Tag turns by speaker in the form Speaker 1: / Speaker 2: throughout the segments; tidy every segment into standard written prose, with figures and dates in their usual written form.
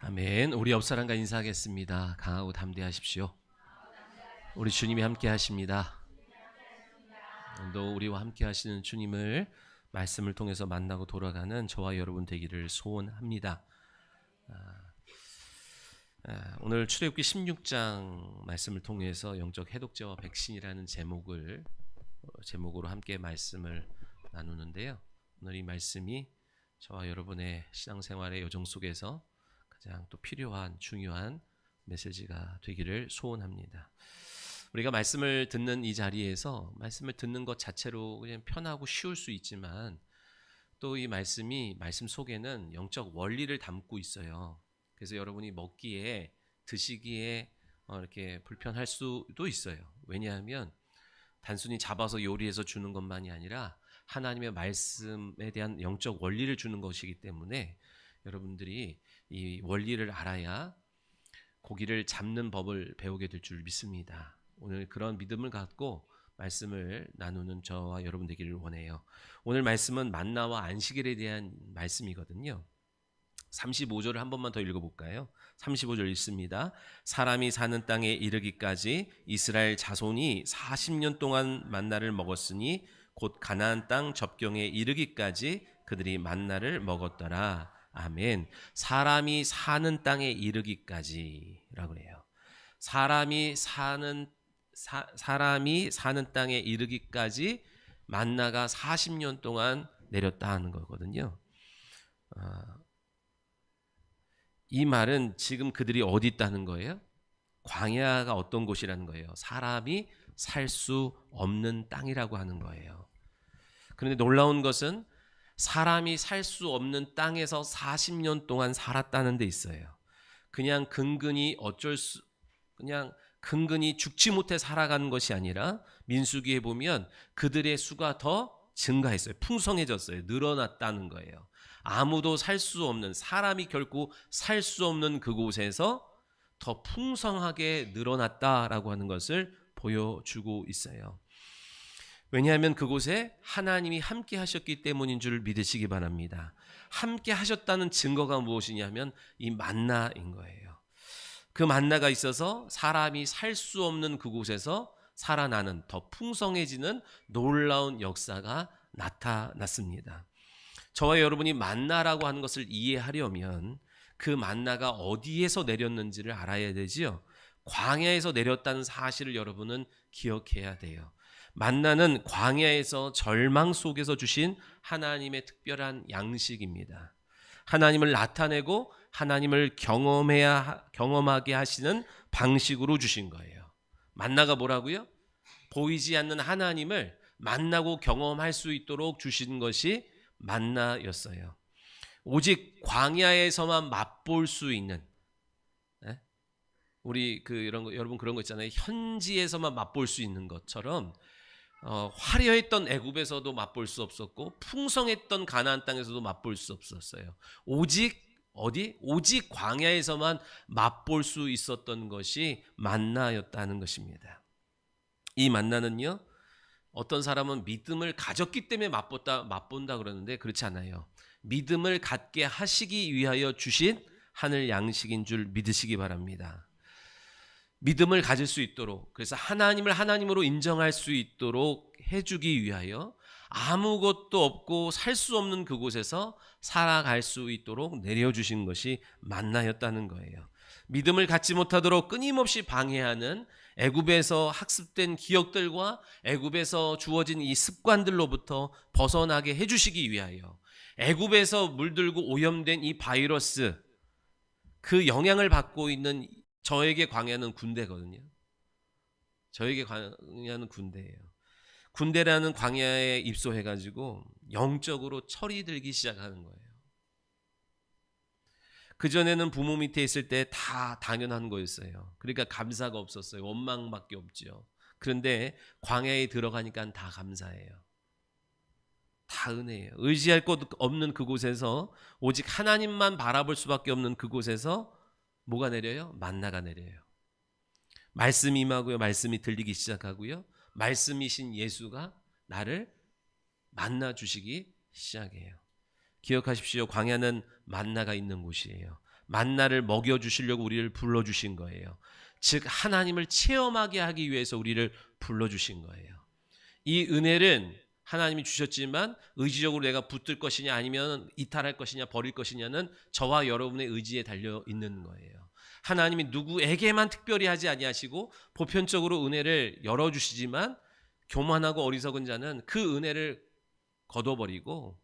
Speaker 1: 아멘. 우리 옆 사람과 인사하겠습니다. 강하고 담대하십시오. 우리 주님이 함께 하십니다. 오늘도 우리와 함께 하시는 주님을 말씀을 통해서 만나고 돌아가는 저와 여러분 되기를 소원합니다. 오늘 출애굽기 16장 말씀을 통해서 영적 해독제와 백신이라는 제목으로 함께 말씀을 나누는데요. 오늘 이 말씀이 저와 여러분의 신앙생활의 여정 속에서 가장 또 필요한 중요한 메시지가 되기를 소원합니다. 우리가 말씀을 듣는 이 자리에서 말씀을 듣는 것 자체로 그냥 편하고 쉬울 수 있지만 또 이 말씀 속에는 영적 원리를 담고 있어요. 그래서 여러분이 먹기에 드시기에 이렇게 불편할 수도 있어요. 왜냐하면 단순히 잡아서 요리해서 주는 것만이 아니라 하나님의 말씀에 대한 영적 원리를 주는 것이기 때문에 여러분들이 이 원리를 알아야 고기를 잡는 법을 배우게 될 줄 믿습니다. 오늘 그런 믿음을 갖고 말씀을 나누는 저와 여러분 되기를 원해요. 오늘 말씀은 만나와 안식일에 대한 말씀이거든요. 35절을 한 번만 더 읽어볼까요? 35절 읽습니다. 사람이 사는 땅에 이르기까지 이스라엘 자손이 40년 동안 만나를 먹었으니 곧 가나안 땅 접경에 이르기까지 그들이 만나를 먹었더라. 아멘. 사람이 사는 땅에 이르기까지라고 해요. 사람이 사는 땅에 이르기까지 만나가 40년 동안 내렸다 하는 거거든요. 이 말은 지금 그들이 어디 있다는 거예요? 광야가 어떤 곳이라는 거예요? 사람이 살 수 없는 땅이라고 하는 거예요. 그런데 놀라운 것은 사람이 살 수 없는 땅에서 40년 동안 살았다는 데 있어요. 그냥 근근히 죽지 못해 살아가는 것이 아니라 민수기에 보면 그들의 수가 더 증가했어요. 풍성해졌어요. 늘어났다는 거예요. 아무도 살 수 없는, 사람이 결코 살 수 없는 그곳에서 더 풍성하게 늘어났다라고 하는 것을 보여주고 있어요. 왜냐하면 그곳에 하나님이 함께 하셨기 때문인 줄 믿으시기 바랍니다. 함께 하셨다는 증거가 무엇이냐면 이 만나인 거예요. 그 만나가 있어서 사람이 살 수 없는 그곳에서 살아나는 더 풍성해지는 놀라운 역사가 나타났습니다. 저와 여러분이 만나라고 하는 것을 이해하려면 그 만나가 어디에서 내렸는지를 알아야 되지요. 광야에서 내렸다는 사실을 여러분은 기억해야 돼요. 만나는 광야에서 절망 속에서 주신 하나님의 특별한 양식입니다. 하나님을 나타내고 하나님을 경험하게 하시는 방식으로 주신 거예요. 만나가 뭐라고요? 보이지 않는 하나님을 만나고 경험할 수 있도록 주신 것이 만나였어요. 오직 광야에서만 맛볼 수 있는, 우리 여러분 그런 거 있잖아요. 현지에서만 맛볼 수 있는 것처럼 화려했던 애굽에서도 맛볼 수 없었고 풍성했던 가나안 땅에서도 맛볼 수 없었어요. 오직 광야에서만 맛볼 수 있었던 것이 만나였다는 것입니다. 이 만나는요, 어떤 사람은 믿음을 가졌기 때문에 맛본다 그러는데 그렇지 않아요. 믿음을 갖게 하시기 위하여 주신 하늘 양식인 줄 믿으시기 바랍니다. 믿음을 가질 수 있도록, 그래서 하나님을 하나님으로 인정할 수 있도록 해주기 위하여 아무것도 없고 살 수 없는 그곳에서 살아갈 수 있도록 내려주신 것이 만나였다는 거예요. 믿음을 갖지 못하도록 끊임없이 방해하는 애굽에서 학습된 기억들과 애굽에서 주어진 이 습관들로부터 벗어나게 해주시기 위하여 애굽에서 물들고 오염된 이 바이러스, 그 영향을 받고 있는 저에게 광야는 군대거든요. 저에게 광야는 군대예요. 군대라는 광야에 입소해가지고 영적으로 철이 들기 시작하는 거예요. 그전에는 부모 밑에 있을 때 다 당연한 거였어요. 그러니까 감사가 없었어요. 원망밖에 없죠. 그런데 광야에 들어가니까 다 감사해요. 다 은혜예요. 의지할 것 없는 그곳에서 오직 하나님만 바라볼 수밖에 없는 그곳에서 뭐가 내려요? 만나가 내려요. 말씀이 임하고요. 말씀이 들리기 시작하고요. 말씀이신 예수가 나를 만나 주시기 시작해요. 기억하십시오. 광야는 만나가 있는 곳이에요. 만나를 먹여주시려고 우리를 불러주신 거예요. 즉 하나님을 체험하게 하기 위해서 우리를 불러주신 거예요. 이 은혜는 하나님이 주셨지만 의지적으로 내가 붙들 것이냐 아니면 이탈할 것이냐 버릴 것이냐는 저와 여러분의 의지에 달려 있는 거예요. 하나님이 누구에게만 특별히 하지 아니하시고 보편적으로 은혜를 열어주시지만 교만하고 어리석은 자는 그 은혜를 거둬버리고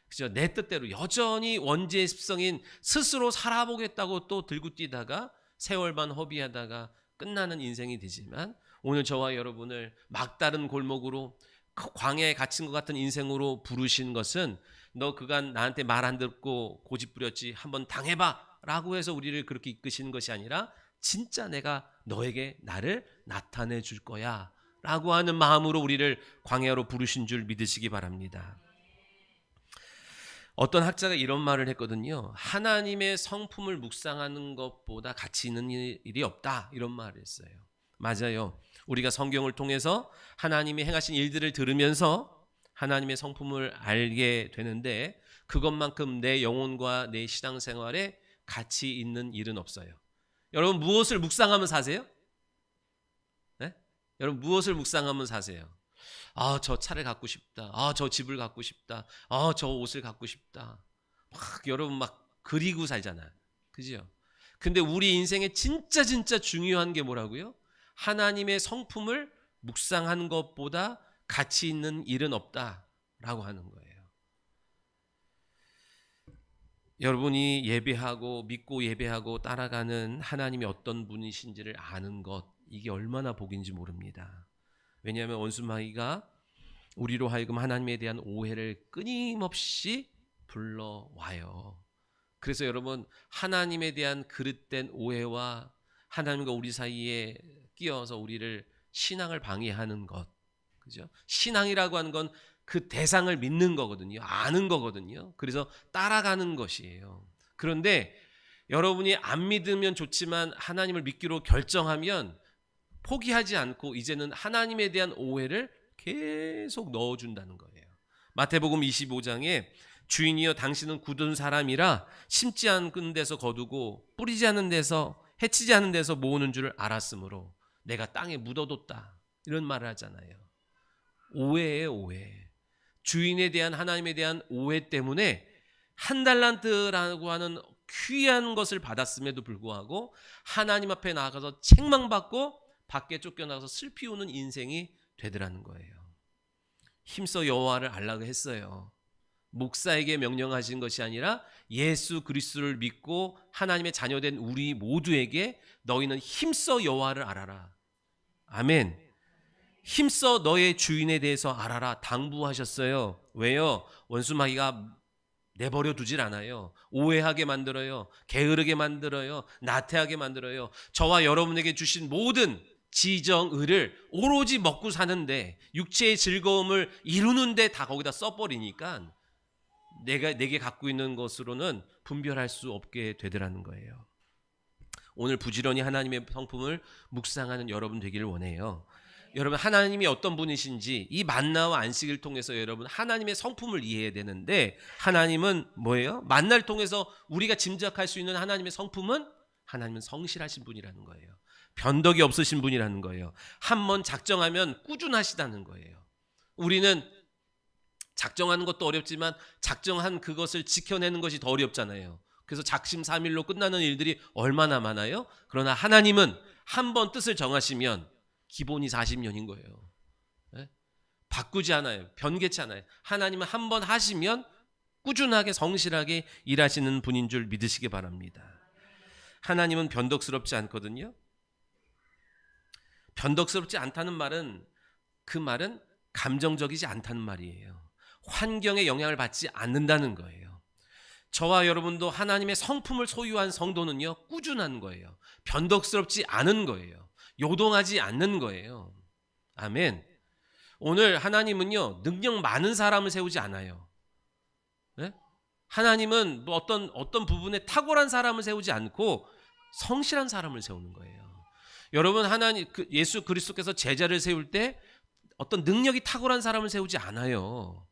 Speaker 1: 그죠? 내 뜻대로 여전히 원죄의 습성인 스스로 살아보겠다고 또 들고 뛰다가 세월 반 허비하다가 끝나는 인생이 되지만 오늘 저와 여러분을 막다른 골목으로 광야에 갇힌 것 같은 인생으로 부르신 것은 너 그간 나한테 말 안 듣고 고집 부렸지 한번 당해봐 라고 해서 우리를 그렇게 이끄시는 것이 아니라 진짜 내가 너에게 나를 나타내 줄 거야 라고 하는 마음으로 우리를 광야로 부르신 줄 믿으시기 바랍니다. 어떤 학자가 이런 말을 했거든요. 하나님의 성품을 묵상하는 것보다 가치 있는 일이 없다 이런 말을 했어요. 맞아요. 우리가 성경을 통해서 하나님이 행하신 일들을 들으면서 하나님의 성품을 알게 되는데 그것만큼 내 영혼과 내 신앙생활에 가치 있는 일은 없어요. 여러분 무엇을 묵상하면 사세요? 네? 여러분 무엇을 묵상하면 사세요? 아, 저 차를 갖고 싶다. 아, 저 집을 갖고 싶다. 아, 저 옷을 갖고 싶다. 막 여러분 막 그리고 살잖아요. 그죠? 근데 우리 인생에 진짜 중요한 게 뭐라고요? 하나님의 성품을 묵상하는 것보다 가치 있는 일은 없다라고 하는 거예요. 여러분이 예배하고 믿고 예배하고 따라가는 하나님이 어떤 분이신지를 아는 것, 이게 얼마나 복인지 모릅니다. 왜냐하면 원수마귀가 우리로 하여금 하나님에 대한 오해를 끊임없이 불러와요. 그래서 여러분 하나님에 대한 그릇된 오해와 하나님과 우리 사이에 끼어서 우리를 신앙을 방해하는 것, 그죠? 신앙이라고 하는 건 그 대상을 믿는 거거든요. 아는 거거든요. 그래서 따라가는 것이에요. 그런데 여러분이 안 믿으면 좋지만 하나님을 믿기로 결정하면 포기하지 않고 이제는 하나님에 대한 오해를 계속 넣어준다는 거예요. 마태복음 25장에 주인이여 당신은 굳은 사람이라 심지 않은 데서 거두고 뿌리지 않은 데서 해치지 않은 데서 모으는 줄 알았으므로 내가 땅에 묻어뒀다 이런 말을 하잖아요. 오해예요. 오해. 주인에 대한 하나님에 대한 오해 때문에 한 달란트라고 하는 귀한 것을 받았음에도 불구하고 하나님 앞에 나가서 책망받고 밖에 쫓겨나가서 슬피 우는 인생이 되더라는 거예요. 힘써 여호와를 알라고 했어요. 목사에게 명령하신 것이 아니라 예수 그리스도를 믿고 하나님의 자녀된 우리 모두에게 너희는 힘써 여호와를 알아라. 아멘. 힘써 너의 주인에 대해서 알아라 당부하셨어요. 왜요? 원수마귀가 내버려 두질 않아요. 오해하게 만들어요. 게으르게 만들어요. 나태하게 만들어요. 저와 여러분에게 주신 모든 지정의를 오로지 먹고 사는데 육체의 즐거움을 이루는데 다 거기다 써버리니까 내게 갖고 있는 것으로는 분별할 수 없게 되더라는 거예요. 오늘 부지런히 하나님의 성품을 묵상하는 여러분 되기를 원해요. 여러분 하나님이 어떤 분이신지 이 만나와 안식을 통해서 여러분 하나님의 성품을 이해해야 되는데 하나님은 뭐예요? 만나를 통해서 우리가 짐작할 수 있는 하나님의 성품은 하나님은 성실하신 분이라는 거예요. 변덕이 없으신 분이라는 거예요. 한번 작정하면 꾸준하시다는 거예요. 우리는 작정하는 것도 어렵지만 작정한 그것을 지켜내는 것이 더 어렵잖아요. 그래서 작심삼일로 끝나는 일들이 얼마나 많아요? 그러나 하나님은 한번 뜻을 정하시면 기본이 40년인 거예요. 네? 바꾸지 않아요. 변개치 않아요. 하나님은 한번 하시면 꾸준하게 성실하게 일하시는 분인 줄 믿으시기 바랍니다. 하나님은 변덕스럽지 않거든요. 변덕스럽지 않다는 말은 그 말은 감정적이지 않다는 말이에요. 환경에 영향을 받지 않는다는 거예요. 저와 여러분도 하나님의 성품을 소유한 성도는요 꾸준한 거예요. 변덕스럽지 않은 거예요. 요동하지 않는 거예요. 아멘. 오늘 하나님은요 능력 많은 사람을 세우지 않아요. 네? 하나님은 뭐 어떤 부분에 탁월한 사람을 세우지 않고 성실한 사람을 세우는 거예요. 여러분 하나님 예수 그리스도께서 제자를 세울 때 어떤 능력이 탁월한 사람을 세우지 않아요.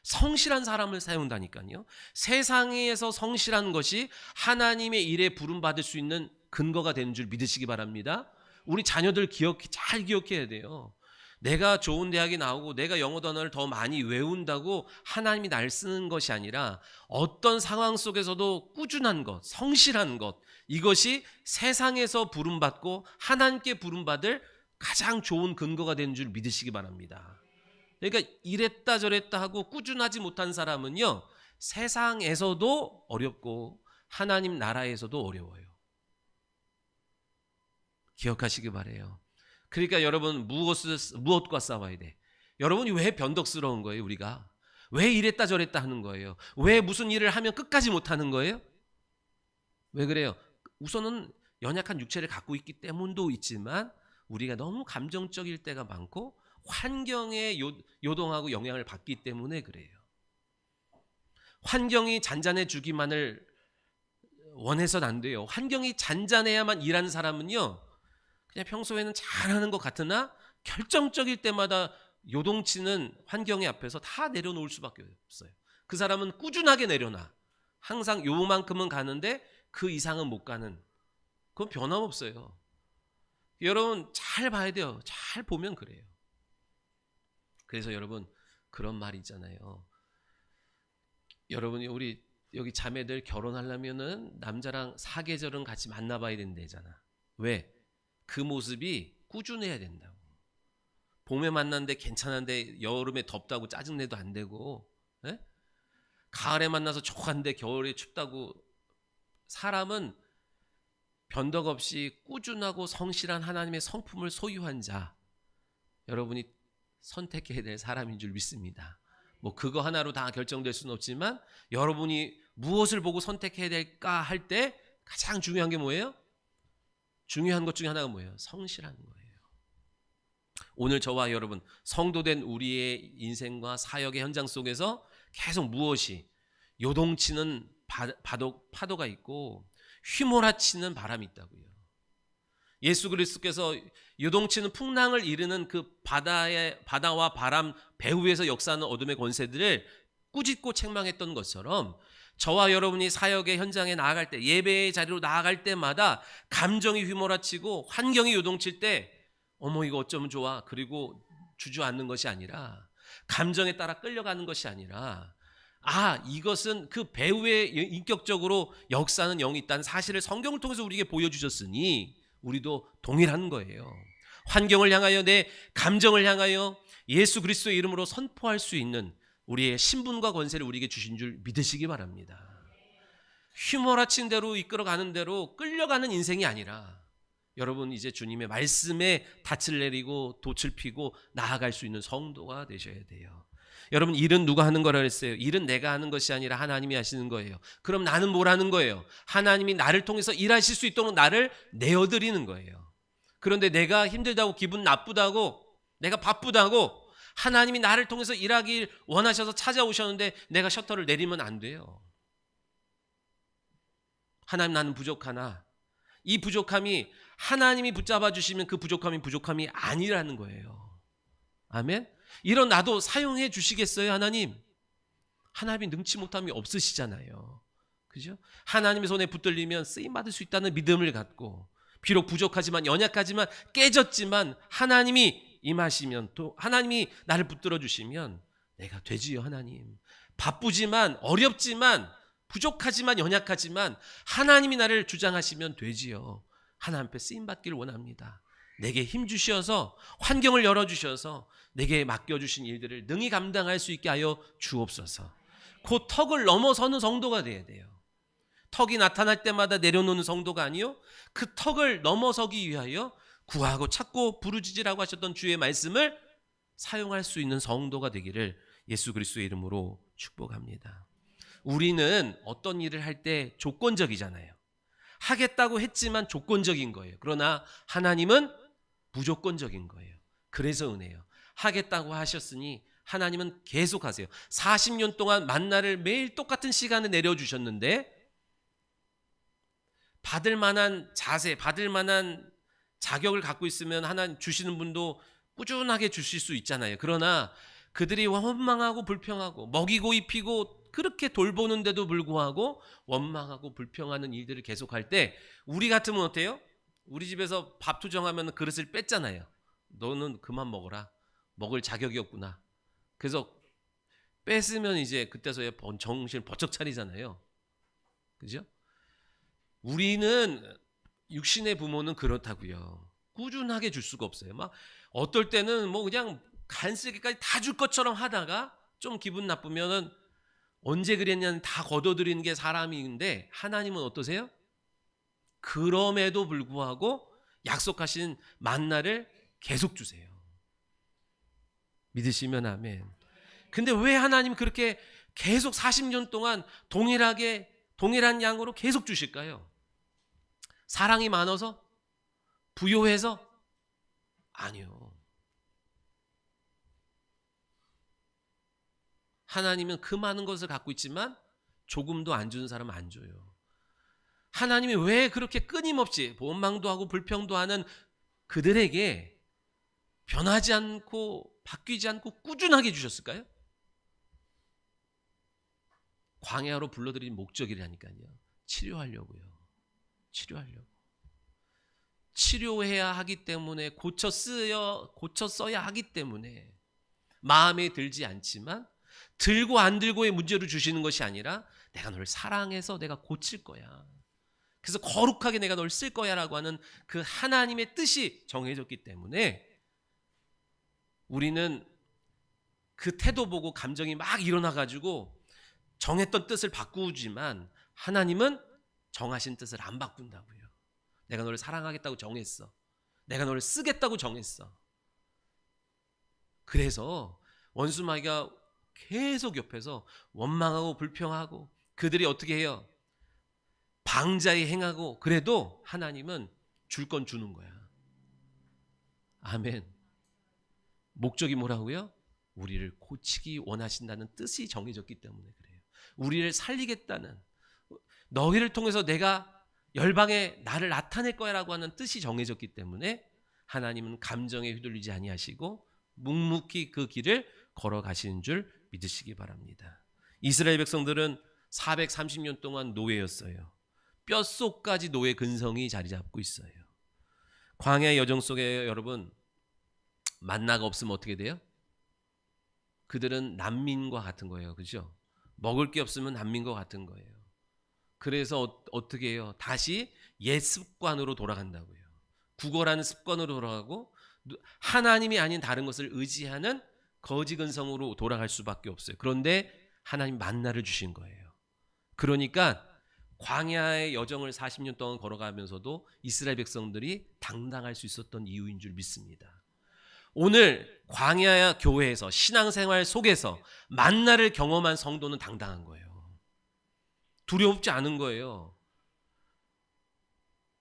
Speaker 1: 성실한 사람을 사용한다니까요. 세상에서 성실한 것이 하나님의 일에 부름받을 수 있는 근거가 되는 줄 믿으시기 바랍니다. 우리 자녀들 잘 기억해야 돼요. 내가 좋은 대학에 나오고 내가 영어 단어를 더 많이 외운다고 하나님이 날 쓰는 것이 아니라 어떤 상황 속에서도 꾸준한 것, 성실한 것, 이것이 세상에서 부름받고 하나님께 부름받을 가장 좋은 근거가 되는 줄 믿으시기 바랍니다. 그러니까 이랬다 저랬다 하고 꾸준하지 못한 사람은요, 세상에서도 어렵고 하나님 나라에서도 어려워요. 기억하시기 바라요. 그러니까 여러분, 무엇과 싸워야 돼? 여러분이 왜 변덕스러운 거예요? 우리가 왜 이랬다 저랬다 하는 거예요? 왜 무슨 일을 하면 끝까지 못하는 거예요? 왜 그래요? 우선은 연약한 육체를 갖고 있기 때문도 있지만 우리가 너무 감정적일 때가 많고 환경에 요동하고 영향을 받기 때문에 그래요. 환경이 잔잔해 주기만을 원해서는 안 돼요. 환경이 잔잔해야만 일하는 사람은요, 그냥 평소에는 잘하는 것 같으나 결정적일 때마다 요동치는 환경의 앞에서 다 내려놓을 수밖에 없어요. 그 사람은 꾸준하게 내려놔. 항상 요만큼은 가는데 그 이상은 못 가는, 그건 변함없어요. 여러분 잘 봐야 돼요. 잘 보면 그래요. 그래서 여러분, 그런 말이 있잖아요. 여러분이 우리 여기 자매들 결혼하려면은 남자랑 사계절은 같이 만나봐야 된다잖아. 왜? 그 모습이 꾸준해야 된다고. 봄에 만났는데 괜찮은데 여름에 덥다고 짜증내도 안 되고, 에? 가을에 만나서 좋아한데 겨울에 춥다고. 사람은 변덕 없이 꾸준하고 성실한 하나님의 성품을 소유한 자, 여러분이 선택해야 될 사람인 줄 믿습니다. 뭐 그거 하나로 다 결정될 수는 없지만 여러분이 무엇을 보고 선택해야 될까 할 때 가장 중요한 게 뭐예요? 중요한 것 중에 하나가 뭐예요? 성실한 거예요. 오늘 저와 여러분, 성도된 우리의 인생과 사역의 현장 속에서 계속 무엇이 요동치는 파도가 있고 휘몰아치는 바람이 있다고요. 예수 그리스도께서 요동치는 풍랑을 이르는 그 바다와 바람 배후에서 역사하는 어둠의 권세들을 꾸짖고 책망했던 것처럼 저와 여러분이 사역의 현장에 나아갈 때, 예배의 자리로 나아갈 때마다 감정이 휘몰아치고 환경이 요동칠 때 어머 이거 어쩌면 좋아, 그리고 주저앉는 것이 아니라, 감정에 따라 끌려가는 것이 아니라, 이것은 그 배후에 인격적으로 역사하는 영이 있다는 사실을 성경을 통해서 우리에게 보여주셨으니 우리도 동일한 거예요. 환경을 향하여, 내 감정을 향하여 예수 그리스도의 이름으로 선포할 수 있는 우리의 신분과 권세를 우리에게 주신 줄 믿으시기 바랍니다. 휘몰아친 대로 이끌어가는 대로 끌려가는 인생이 아니라, 여러분 이제 주님의 말씀에 닻을 내리고 돛을 펴고 나아갈 수 있는 성도가 되셔야 돼요. 여러분, 일은 누가 하는 거라 그랬어요? 일은 내가 하는 것이 아니라 하나님이 하시는 거예요. 그럼 나는 뭘 하는 거예요? 하나님이 나를 통해서 일하실 수 있도록 나를 내어드리는 거예요. 그런데 내가 힘들다고, 기분 나쁘다고, 내가 바쁘다고 하나님이 나를 통해서 일하길 원하셔서 찾아오셨는데 내가 셔터를 내리면 안 돼요. 하나님, 나는 부족하나, 이 부족함이 하나님이 붙잡아 주시면 그 부족함이 아니라는 거예요. 아멘. 이런 나도 사용해 주시겠어요? 하나님이 능치 못함이 없으시잖아요. 그죠? 하나님의 손에 붙들리면 쓰임 받을 수 있다는 믿음을 갖고, 비록 부족하지만, 연약하지만, 깨졌지만 하나님이 임하시면, 또 하나님이 나를 붙들어 주시면 내가 되지요. 하나님, 바쁘지만, 어렵지만, 부족하지만, 연약하지만 하나님이 나를 주장하시면 되지요. 하나님 앞에 쓰임 받기를 원합니다. 내게 힘 주셔서, 환경을 열어주셔서 내게 맡겨주신 일들을 능히 감당할 수 있게 하여 주옵소서. 그 턱을 넘어서는 성도가 돼야 돼요. 턱이 나타날 때마다 내려놓는 성도가 아니요, 그 턱을 넘어서기 위하여 구하고 찾고 부르짖으라고 하셨던 주의 말씀을 사용할 수 있는 성도가 되기를 예수 그리스도의 이름으로 축복합니다. 우리는 어떤 일을 할 때 조건적이잖아요. 하겠다고 했지만 조건적인 거예요. 그러나 하나님은 무조건적인 거예요. 그래서 은혜예요. 하겠다고 하셨으니 하나님은 계속하세요. 40년 동안 만나를 매일 똑같은 시간에 내려주셨는데, 받을 만한 자세, 받을 만한 자격을 갖고 있으면 하나님 주시는 분도 꾸준하게 주실 수 있잖아요. 그러나 그들이 원망하고 불평하고 먹이고 입히고 그렇게 돌보는데도 불구하고 원망하고 불평하는 일들을 계속할 때 우리 같으면 어때요? 우리 집에서 밥 투정하면 그릇을 뺐잖아요. 너는 그만 먹어라. 먹을 자격이 없구나. 그래서 뺐으면 이제 그때서야 정신 번쩍 차리잖아요. 그죠? 우리는 육신의 부모는 그렇다고요. 꾸준하게 줄 수가 없어요. 막 어떨 때는 뭐 그냥 간쓰기까지 다 줄 것처럼 하다가 좀 기분 나쁘면은 언제 그랬냐는 다 걷어들이는 게 사람인데 하나님은 어떠세요? 그럼에도 불구하고 약속하신 만나를 계속 주세요. 믿으시면 아멘. 근데 왜 하나님 그렇게 계속 40년 동안 동일한 양으로 계속 주실까요? 사랑이 많아서? 부요해서? 아니요. 하나님은 그 많은 것을 갖고 있지만 조금도 안 주는 사람은 안 줘요. 하나님이 왜 그렇게 끊임없이 원망도 하고 불평도 하는 그들에게 변하지 않고 바뀌지 않고 꾸준하게 주셨을까요? 광야로 불러들인 목적이라니까요. 치료하려고요. 치료하려고. 치료해야 하기 때문에 고쳐 써야 하기 때문에 마음에 들지 않지만 들고 안 들고의 문제로 주시는 것이 아니라 내가 너를 사랑해서 내가 고칠 거야. 그래서 거룩하게 내가 널 쓸 거야 라고 하는 그 하나님의 뜻이 정해졌기 때문에 우리는 그 태도 보고 감정이 막 일어나가지고 정했던 뜻을 바꾸지만 하나님은 정하신 뜻을 안 바꾼다고요. 내가 너를 사랑하겠다고 정했어. 내가 너를 쓰겠다고 정했어. 그래서 원수 마귀가 계속 옆에서 원망하고 불평하고 그들이 어떻게 해요? 방자에 행하고 그래도 하나님은 줄 건 주는 거야. 아멘. 목적이 뭐라고요? 우리를 고치기 원하신다는 뜻이 정해졌기 때문에 그래요. 우리를 살리겠다는, 너희를 통해서 내가 열방에 나를 나타낼 거야 라고 하는 뜻이 정해졌기 때문에 하나님은 감정에 휘둘리지 아니하시고 묵묵히 그 길을 걸어가시는 줄 믿으시기 바랍니다. 이스라엘 백성들은 430년 동안 노예였어요. 뼛속까지 노예 근성이 자리 잡고 있어요. 광야의 여정 속에 여러분 만나가 없으면 어떻게 돼요? 그들은 난민과 같은 거예요. 그죠? 먹을 게 없으면 난민과 같은 거예요. 그래서 어떻게 해요? 다시 옛 습관으로 돌아간다고요. 국어라는 습관으로 돌아가고 하나님이 아닌 다른 것을 의지하는 거지 근성으로 돌아갈 수밖에 없어요. 그런데 하나님 만나를 주신 거예요. 그러니까 광야의 여정을 40년 동안 걸어가면서도 이스라엘 백성들이 당당할 수 있었던 이유인 줄 믿습니다. 오늘 광야 교회에서 신앙생활 속에서 만나를 경험한 성도는 당당한 거예요. 두렵지 않은 거예요.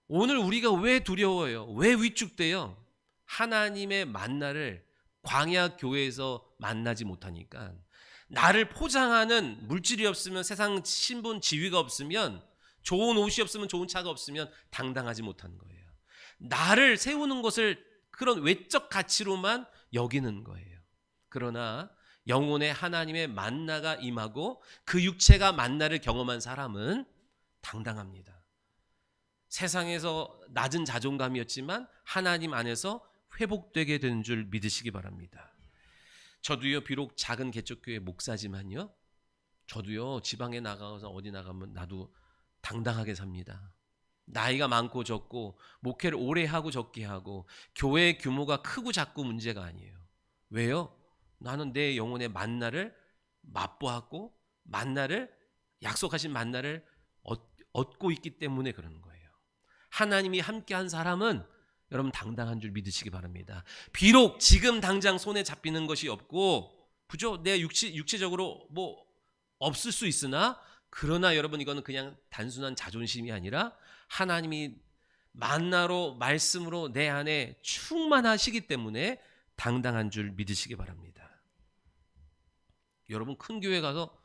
Speaker 1: 오늘 우리가 왜 두려워요? 왜 위축돼요? 하나님의 만나를 광야 교회에서 만나지 못하니까. 나를 포장하는 물질이 없으면, 세상 신분 지위가 없으면, 좋은 옷이 없으면, 좋은 차가 없으면 당당하지 못하는 거예요. 나를 세우는 것을 그런 외적 가치로만 여기는 거예요. 그러나 영혼의 하나님의 만나가 임하고 그 육체가 만나를 경험한 사람은 당당합니다. 세상에서 낮은 자존감이었지만 하나님 안에서 회복되게 되는 줄 믿으시기 바랍니다. 저도요, 비록 작은 개척교회 목사지만요, 저도요 지방에 나가서 어디 나가면 나도 당당하게 삽니다. 나이가 많고 적고 목회를 오래 하고 적게 하고 교회의 규모가 크고 작고 문제가 아니에요. 왜요? 나는 내 영혼의 만나를 맛보았고 만나를, 약속하신 만나를 얻고 있기 때문에 그러는 거예요. 하나님이 함께한 사람은 여러분 당당한 줄 믿으시기 바랍니다. 비록 지금 당장 손에 잡히는 것이 없고, 그죠? 내 육체적으로 뭐 없을 수 있으나, 그러나 여러분 이거는 그냥 단순한 자존심이 아니라 하나님이 만나로 말씀으로 내 안에 충만하시기 때문에 당당한 줄 믿으시기 바랍니다. 여러분 큰 교회 가서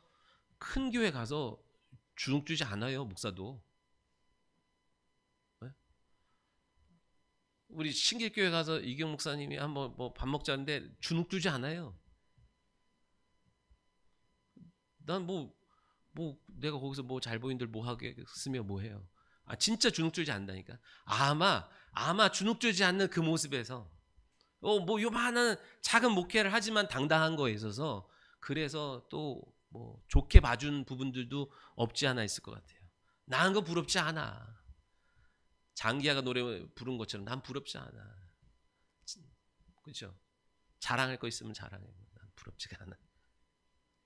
Speaker 1: 주눅 주지 않아요. 목사도. 우리 신길교회 가서 이경 목사님이 한번 뭐 밥 먹자는데 주눅 주지 않아요. 난 내가 거기서 뭐 잘 보인들 뭐 하겠으며 뭐 해요. 진짜 주눅들지 않는다니까. 아마 주눅들지 않는 그 모습에서 뭐 요만한 작은 목회를 하지만 당당한 거에 있어서 그래서 또 뭐 좋게 봐준 부분들도 없지 않아 있을 것 같아요. 나은 거 부럽지 않아. 장기하가 노래 부른 것처럼 난 부럽지 않아. 그렇죠? 자랑할 거 있으면 자랑해. 난 부럽지가 않아.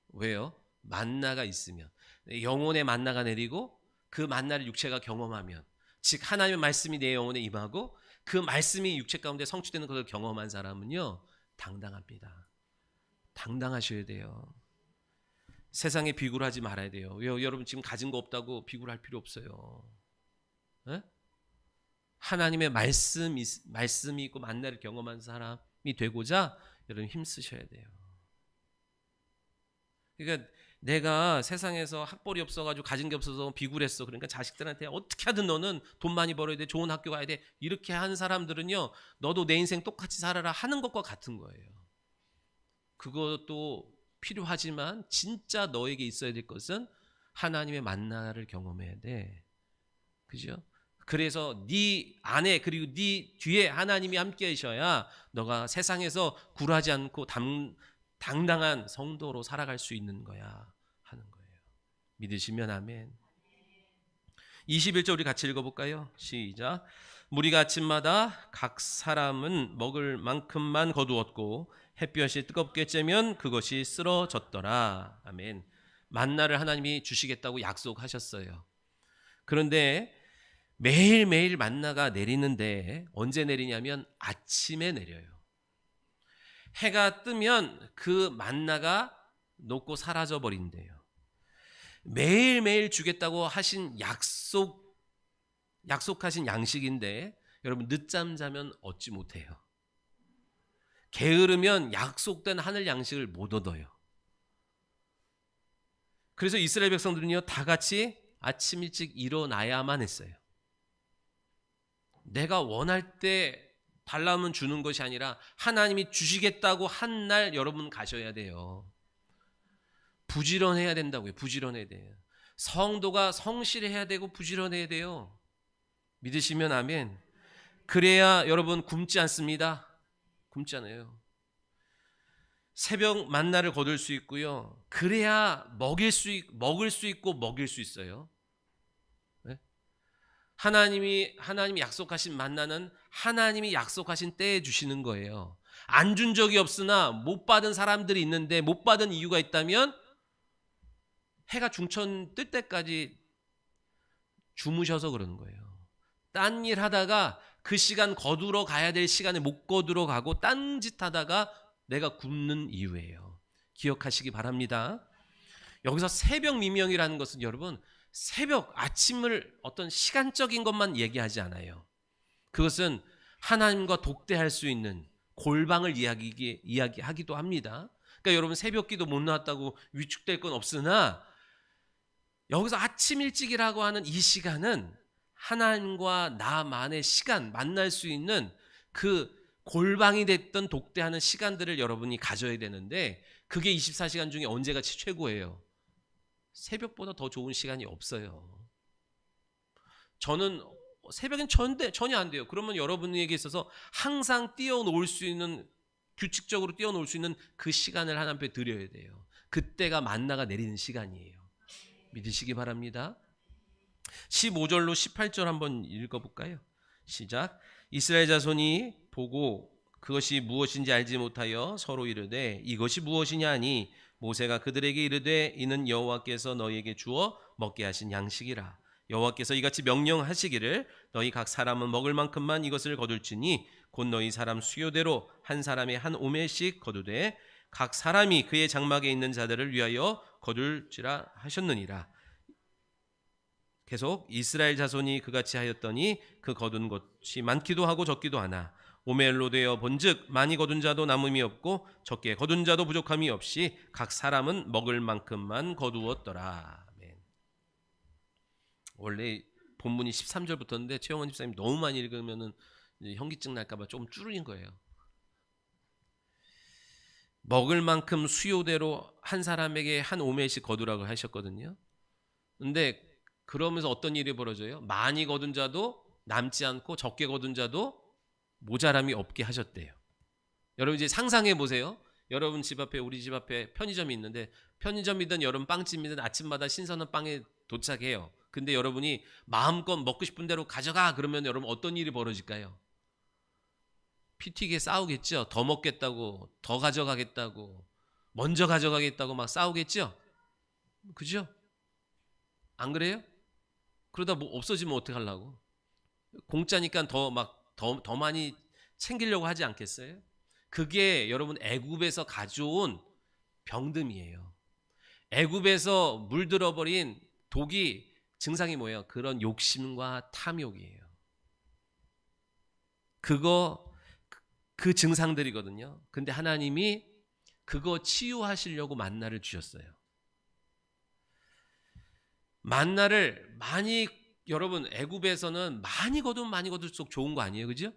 Speaker 1: 왜요? 만나가 있으면, 영혼의 만나가 내리고 그 만나를 육체가 경험하면, 즉 하나님의 말씀이 내 영혼에 임하고 그 말씀이 육체 가운데 성취되는 것을 경험한 사람은요, 당당합니다. 당당하셔야 돼요. 세상에 비굴 하지 말아야 돼요. 왜요? 여러분 지금 가진 거 없다고 비굴할 필요 없어요. 에? 하나님의 말씀이 있고 만나를 경험한 사람이 되고자 여러분 힘쓰셔야 돼요. 그러니까 내가 세상에서 학벌이 없어가지고 가진 게 없어서 비굴했어. 그러니까 자식들한테 어떻게 하든 너는 돈 많이 벌어야 돼. 좋은 학교 가야 돼. 이렇게 하는 사람들은요, 너도 내 인생 똑같이 살아라 하는 것과 같은 거예요. 그것도 필요하지만 진짜 너에게 있어야 될 것은 하나님의 만나를 경험해야 돼. 그죠? 그래서 네 안에 그리고 네 뒤에 하나님이 함께 하셔야 너가 세상에서 굴하지 않고 당당한 성도로 살아갈 수 있는 거야 하는 거예요. 믿으시면 아멘. 21절 우리 같이 읽어볼까요? 시작. 무리가 아침마다 각 사람은 먹을 만큼만 거두었고 햇볕이 뜨겁게 쬐면 그것이 쓰러졌더라. 아멘. 만나를 하나님이 주시겠다고 약속하셨어요. 그런데 매일매일 만나가 내리는데 언제 내리냐면 아침에 내려요. 해가 뜨면 그 만나가 녹고 사라져 버린대요. 매일매일 주겠다고 하신 약속하신 양식인데 여러분 늦잠 자면 얻지 못해요. 게으르면 약속된 하늘 양식을 못 얻어요. 그래서 이스라엘 백성들은요, 다 같이 아침 일찍 일어나야만 했어요. 내가 원할 때 달라면 주는 것이 아니라 하나님이 주시겠다고 한 날 여러분 가셔야 돼요. 부지런해야 된다고요. 부지런해야 돼요. 성도가 성실해야 되고 부지런해야 돼요. 믿으시면 아멘. 그래야 여러분 굶지 않습니다. 굶지 않아요. 새벽 만나를 거둘 수 있고요. 그래야 먹을 수 있고 먹일 수 있어요. 네? 하나님이 약속하신 만나는 하나님이 약속하신 때에 주시는 거예요. 안 준 적이 없으나 못 받은 사람들이 있는데 못 받은 이유가 있다면 해가 중천 뜰 때까지 주무셔서 그러는 거예요. 딴 일 하다가 그 시간 거두러 가야 될 시간에 못 거두러 가고 딴 짓 하다가 내가 굶는 이유예요. 기억하시기 바랍니다. 여기서 새벽 미명이라는 것은 여러분 새벽 아침을 어떤 시간적인 것만 얘기하지 않아요. 그것은 하나님과 독대할 수 있는 골방을 이야기하기도 합니다. 그러니까 여러분 새벽기도 못 나왔다고 위축될 건 없으나 여기서 아침 일찍이라고 하는 이 시간은 하나님과 나만의 시간, 만날 수 있는 그 골방이 됐던 독대하는 시간들을 여러분이 가져야 되는데 그게 24시간 중에 언제가 최고예요? 새벽보다 더 좋은 시간이 없어요. 저는 새벽엔 전혀 안 돼요. 그러면 여러분에게 있어서 항상 뛰어놀 수 있는, 규칙적으로 뛰어놀 수 있는 그 시간을 하나님 앞에 드려야 돼요. 그때가 만나가 내리는 시간이에요. 믿으시기 바랍니다. 15절로 18절 한번 읽어볼까요? 시작. 이스라엘 자손이 보고 그것이 무엇인지 알지 못하여 서로 이르되 이것이 무엇이냐 하니 모세가 그들에게 이르되 이는 여호와께서 너희에게 주어 먹게 하신 양식이라. 여호와께서 이같이 명령하시기를 너희 각 사람은 먹을 만큼만 이것을 거둘지니 곧 너희 사람 수요대로 한 사람의 한 오멜씩 거두되 각 사람이 그의 장막에 있는 자들을 위하여 거둘지라 하셨느니라. 계속 이스라엘 자손이 그같이 하였더니 그 거둔 것이 많기도 하고 적기도 하나 오멜로 되어 본즉 많이 거둔 자도 남음이 없고 적게 거둔 자도 부족함이 없이 각 사람은 먹을 만큼만 거두었더라. 아멘. 원래 본문이 13절부터인데 최영원 집사님 너무 많이 읽으면은 현기증 날까봐 조금 줄인 거예요. 먹을 만큼 수요대로 한 사람에게 한 오멜씩 거두라고 하셨거든요. 근데 그러면서 어떤 일이 벌어져요? 많이 거둔 자도 남지 않고 적게 거둔 자도 모자람이 없게 하셨대요. 여러분 이제 상상해 보세요. 여러분 집 앞에, 우리 집 앞에 편의점이 있는데, 편의점이든 여러분 빵집이든 아침마다 신선한 빵이 도착해요. 근데 여러분이 마음껏 먹고 싶은 대로 가져가 그러면 여러분 어떤 일이 벌어질까요? 피 튀게 싸우겠죠. 더 먹겠다고, 더 가져가겠다고, 먼저 가져가겠다고 막 싸우겠죠. 그죠? 안 그래요? 그러다 뭐 없어지면 어떡하려고? 공짜니까 더 많이 챙기려고 하지 않겠어요? 그게 여러분 애굽에서 가져온 병듦이에요. 애굽에서 물들어 버린 독이 증상이 뭐예요? 그런 욕심과 탐욕이에요. 그 증상들이거든요. 근데 하나님이 그거 치유하시려고 만나를 주셨어요. 만나를 많이, 여러분 애굽에서는 많이 거두면 많이 거둘수록 좋은 거 아니에요? 그죠?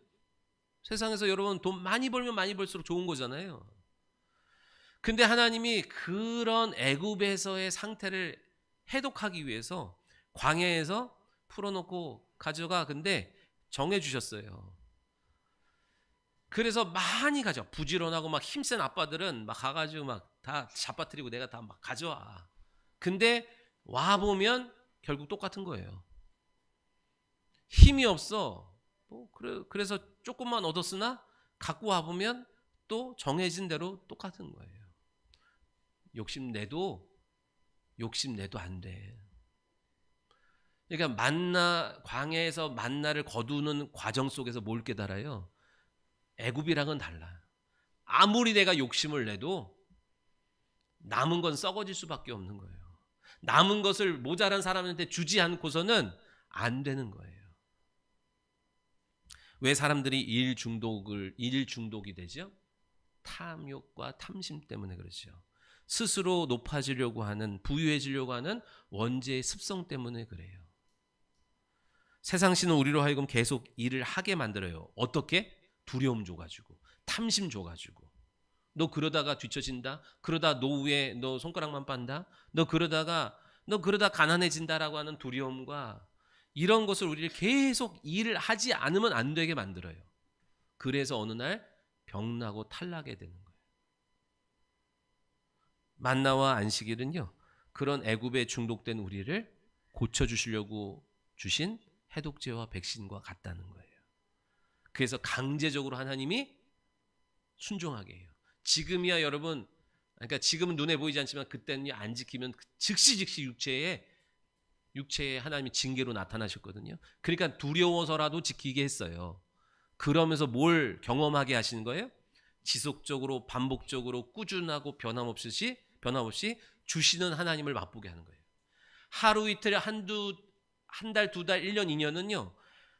Speaker 1: 세상에서 여러분 돈 많이 벌면 많이 벌수록 좋은 거잖아요. 근데 하나님이 그런 애굽에서의 상태를 해독하기 위해서 광야에서 풀어놓고 가져가, 근데 정해 주셨어요. 그래서 많이 가져. 부지런하고 막 힘센 아빠들은 막 가가지고 막 다 잡아뜨리고 내가 다 막 가져와. 근데 와 보면 결국 똑같은 거예요. 힘이 없어. 그래서 조금만 얻었으나 갖고 와 보면 또 정해진 대로 똑같은 거예요. 욕심내도 안 돼. 그러니까 광야에서 만나를 거두는 과정 속에서 뭘 깨달아요? 애굽이랑은 달라. 아무리 내가 욕심을 내도 남은 건 썩어질 수밖에 없는 거예요. 남은 것을 모자란 사람한테 주지 않고서는 안 되는 거예요. 왜 사람들이 일 중독이 되죠? 탐욕과 탐심 때문에 그렇죠. 스스로 높아지려고 하는, 부유해지려고 하는 원죄의 습성 때문에 그래요. 세상 신은 우리로 하여금 계속 일을 하게 만들어요. 어떻게? 두려움 줘가지고, 탐심 줘가지고. 너 그러다가 뒤처진다. 그러다 노후에 너 손가락만 빤다. 너 그러다 가난해진다라고 하는 두려움과 이런 것을 우리를 계속 일을 하지 않으면 안 되게 만들어요. 그래서 어느 날 병나고 탈나게 되는 거예요. 만나와 안식일은요, 그런 애굽에 중독된 우리를 고쳐주시려고 주신 해독제와 백신과 같다는 거예요. 그래서 강제적으로 하나님이 순종하게 해요. 지금이야 여러분, 그러니까 지금은 눈에 보이지 않지만 그때는 안 지키면 즉시 육체에 하나님이 징계로 나타나셨거든요. 그러니까 두려워서라도 지키게 했어요. 그러면서 뭘 경험하게 하시는 거예요? 지속적으로 반복적으로 꾸준하고 변함없이 주시는 하나님을 맛보게 하는 거예요. 하루 이틀 한 달, 두 달, 1년, 2년은요.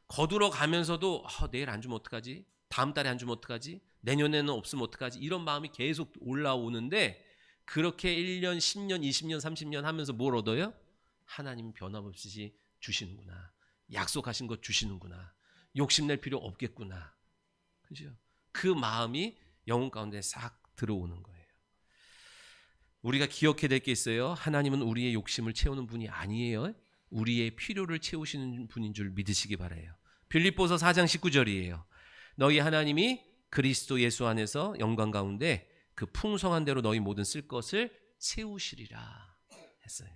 Speaker 1: 거두러 가면서도 내일 안 주면 어떡하지? 다음 달에 안 주면 어떡하지? 내년에는 없으면 어떡하지? 이런 마음이 계속 올라오는데 그렇게 1년, 10년, 20년, 30년 하면서 뭘 얻어요? 하나님은 변함없이 주시는구나. 약속하신 것 주시는구나. 욕심낼 필요 없겠구나. 그죠? 그 마음이 영혼 가운데 싹 들어오는 거예요. 우리가 기억해야 될 게 있어요. 하나님은 우리의 욕심을 채우는 분이 아니에요. 우리의 필요를 채우시는 분인 줄 믿으시기 바라요. 빌립보서 4장 19절이에요. 너희 하나님이 그리스도 예수 안에서 영광 가운데 그 풍성한 대로 너희 모든 쓸 것을 채우시리라 했어요.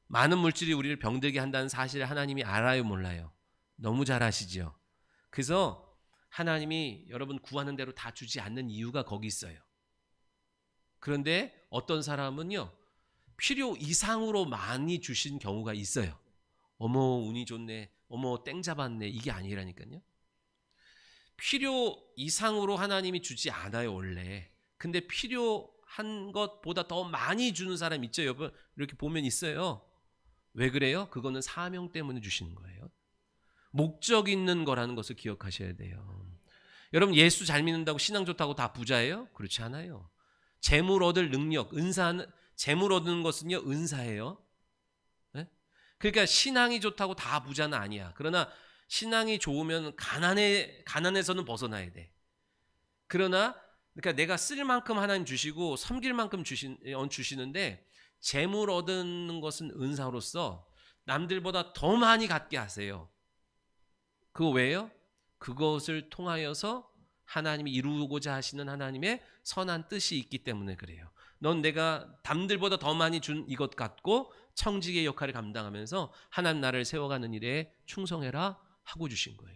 Speaker 1: 많은 물질이 우리를 병들게 한다는 사실을 하나님이 알아요, 몰라요? 너무 잘 아시죠? 그래서 하나님이 여러분 구하는 대로 다 주지 않는 이유가 거기 있어요. 그런데 어떤 사람은요, 필요 이상으로 많이 주신 경우가 있어요. 어머 운이 좋네, 어머 땡 잡았네, 이게 아니라니까요. 필요 이상으로 하나님이 주지 않아요 원래. 근데 필요한 것보다 더 많이 주는 사람 있죠 여러분. 이렇게 보면 있어요. 왜 그래요? 그거는 사명 때문에 주시는 거예요. 목적 있는 거라는 것을 기억하셔야 돼요. 여러분 예수 잘 믿는다고 신앙 좋다고 다 부자예요? 그렇지 않아요. 재물 얻을 능력, 재물 얻는 것은요 은사예요. 네? 그러니까 신앙이 좋다고 다 부자는 아니야. 그러나 신앙이 좋으면 가난에서는 벗어나야 돼. 그러나 그러니까 내가 쓸 만큼 하나님 주시고 섬길 만큼 주시는데 재물 얻는 것은 은사로서 남들보다 더 많이 갖게 하세요. 그거 왜요? 그것을 통하여서 하나님이 이루고자 하시는 하나님의 선한 뜻이 있기 때문에 그래요. 넌 내가 남들보다 더 많이 준 이것 갖고 청지기의 역할을 감당하면서 하나님 나라를 세워가는 일에 충성해라 하고 주신 거예요.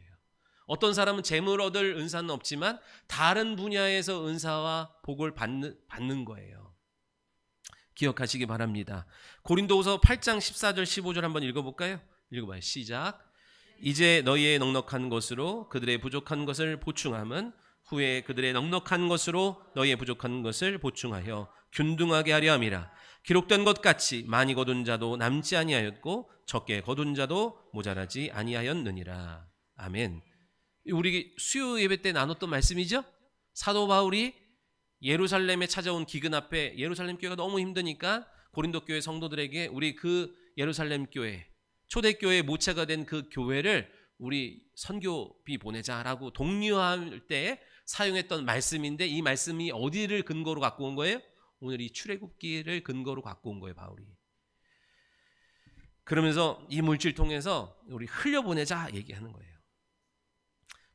Speaker 1: 어떤 사람은 재물 얻을 은사는 없지만 다른 분야에서 은사와 복을 받는 거예요. 기억하시기 바랍니다. 고린도후서 8장 14절 15절 한번 읽어볼까요? 읽어봐요. 시작. 이제 너희의 넉넉한 것으로 그들의 부족한 것을 보충함은 후에 그들의 넉넉한 것으로 너희의 부족한 것을 보충하여 균등하게 하려 함이라. 기록된 것 같이 많이 거둔 자도 남지 아니하였고 적게 거둔 자도 모자라지 아니하였느니라. 아멘. 우리 수요 예배 때 나눴던 말씀이죠. 사도 바울이 예루살렘에 찾아온 기근 앞에 예루살렘 교회가 너무 힘드니까 고린도 교회 성도들에게 우리 그 예루살렘 교회 초대교회의 모체가 된 그 교회를 우리 선교비 보내자라고 독려할 때 사용했던 말씀인데 이 말씀이 어디를 근거로 갖고 온 거예요? 오늘 이 출애굽기를 근거로 갖고 온 거예요, 바울이. 그러면서 이 물질 통해서 우리 흘려보내자 얘기하는 거예요.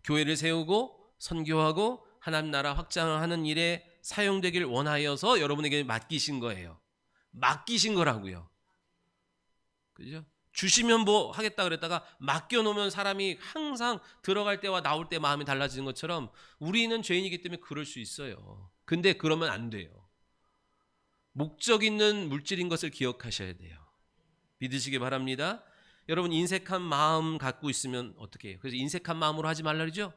Speaker 1: 교회를 세우고 선교하고 하나님 나라 확장을 하는 일에 사용되길 원하여서 여러분에게 맡기신 거예요. 맡기신 거라고요. 그죠? 주시면 뭐 하겠다 그랬다가 맡겨놓으면 사람이 항상 들어갈 때와 나올 때 마음이 달라지는 것처럼 우리는 죄인이기 때문에 그럴 수 있어요. 근데 그러면 안 돼요. 목적 있는 물질인 것을 기억하셔야 돼요. 믿으시기 바랍니다. 여러분 인색한 마음 갖고 있으면 어떻게 해요? 그래서 인색한 마음으로 하지 말라 그러죠?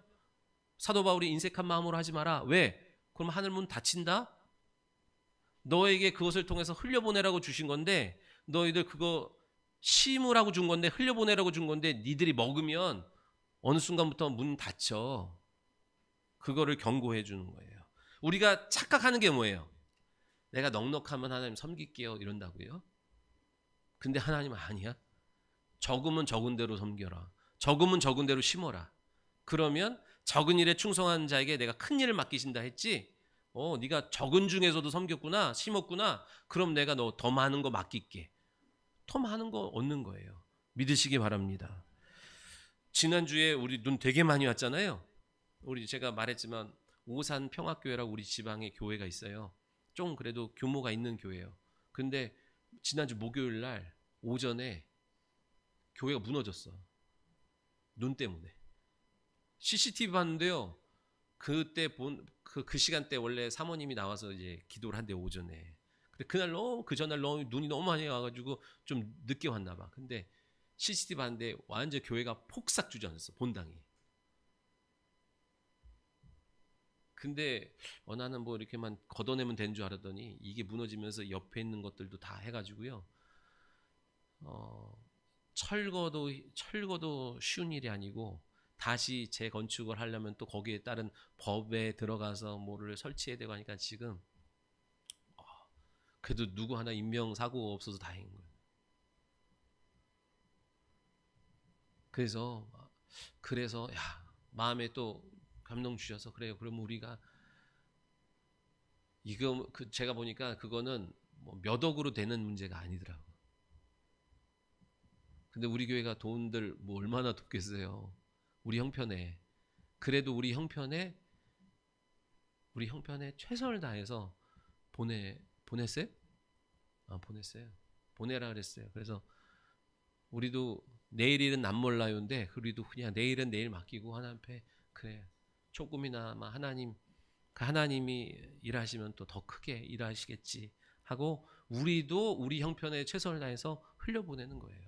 Speaker 1: 사도 바울이 인색한 마음으로 하지 마라. 왜? 그럼 하늘 문 닫힌다? 너에게 그것을 통해서 흘려보내라고 주신 건데 너희들 그거 심으라고 준 건데 흘려보내라고 준 건데 니들이 먹으면 어느 순간부터 문 닫혀. 그거를 경고해 주는 거예요. 우리가 착각하는 게 뭐예요? 내가 넉넉하면 하나님 섬길게요 이런다고요? 근데 하나님은 아니야. 적으면 적은 대로 섬겨라. 적으면 적은 대로 심어라. 그러면 적은 일에 충성하는 자에게 내가 큰 일을 맡기신다 했지. 네가 적은 중에서도 섬겼구나, 심었구나. 그럼 내가 너 더 많은 거 맡길게. 더 많은 거 얻는 거예요. 믿으시기 바랍니다. 지난주에 우리 눈 되게 많이 왔잖아요. 우리 제가 말했지만 오산 평화교회라고 우리 지방에 교회가 있어요. 좀 그래도 규모가 있는 교회예요. 근데 지난주 목요일 날 오전에 교회가 무너졌어. 눈 때문에. CCTV 봤는데요. 그때 그 시간대 원래 사모님이 나와서 이제 기도를 한대 오전에. 근데 그날 그 전날 눈이 너무 많이 와가지고 좀 늦게 왔나 봐. 근데 CCTV 봤는데 완전 교회가 폭삭 주저앉았어. 본당이. 근데 나는 뭐 이렇게만 걷어내면 되는 줄 알았더니 이게 무너지면서 옆에 있는 것들도 다 해가지고요. 철거도 쉬운 일이 아니고 다시 재건축을 하려면 또 거기에 따른 법에 들어가서 뭐를 설치해야 되고 하니까 지금 그래도 누구 하나 인명사고가 없어서 다행인 거예요. 그래서 마음에 또 감동 주셔서 그래요. 그러면 우리가 이거 제가 보니까 그거는 뭐 몇 억으로 되는 문제가 아니더라고. 근데 우리 교회가 돈들 뭐 얼마나 돕겠어요. 우리 형편에. 그래도 우리 형편에 최선을 다해서 보냈어요? 보냈어요. 보내라 그랬어요. 그래서 우리도 내일 일은 남 몰라요인데 우리도 그냥 내일은 내일 맡기고 하나님 앞에 그래 조금이나마 하나님이 일하시면 또 더 크게 일하시겠지 하고 우리도 우리 형편에 최선을 다해서 흘려보내는 거예요.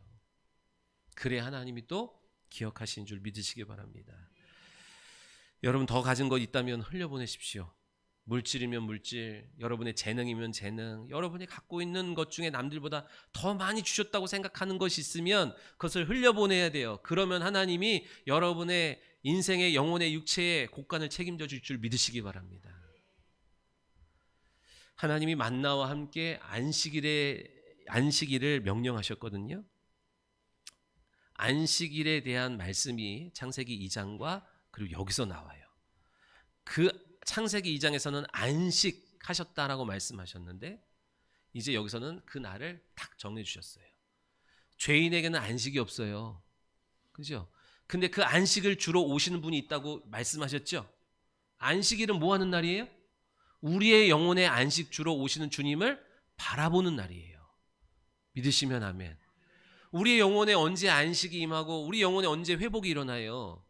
Speaker 1: 그래 하나님이 또 기억하신 줄 믿으시기 바랍니다. 여러분 더 가진 것 있다면 흘려보내십시오. 물질이면 물질, 여러분의 재능이면 재능, 여러분이 갖고 있는 것 중에 남들보다 더 많이 주셨다고 생각하는 것이 있으면 그것을 흘려보내야 돼요. 그러면 하나님이 여러분의 인생의 영혼의 육체의 곳간을 책임져 줄 줄 믿으시기 바랍니다. 하나님이 만나와 함께 안식일을 명령하셨거든요. 안식일에 대한 말씀이 창세기 2장과 그리고 여기서 나와요. 그 창세기 2장에서는 안식하셨다라고 말씀하셨는데 이제 여기서는 그 날을 딱 정해 주셨어요. 죄인에게는 안식이 없어요. 그죠? 근데 그 안식을 주러 오시는 분이 있다고 말씀하셨죠? 안식일은 뭐 하는 날이에요? 우리의 영혼의 안식 주러 오시는 주님을 바라보는 날이에요. 믿으시면 아멘. 우리의 영혼에 언제 안식이 임하고 우리 영혼에 언제 회복이 일어나요?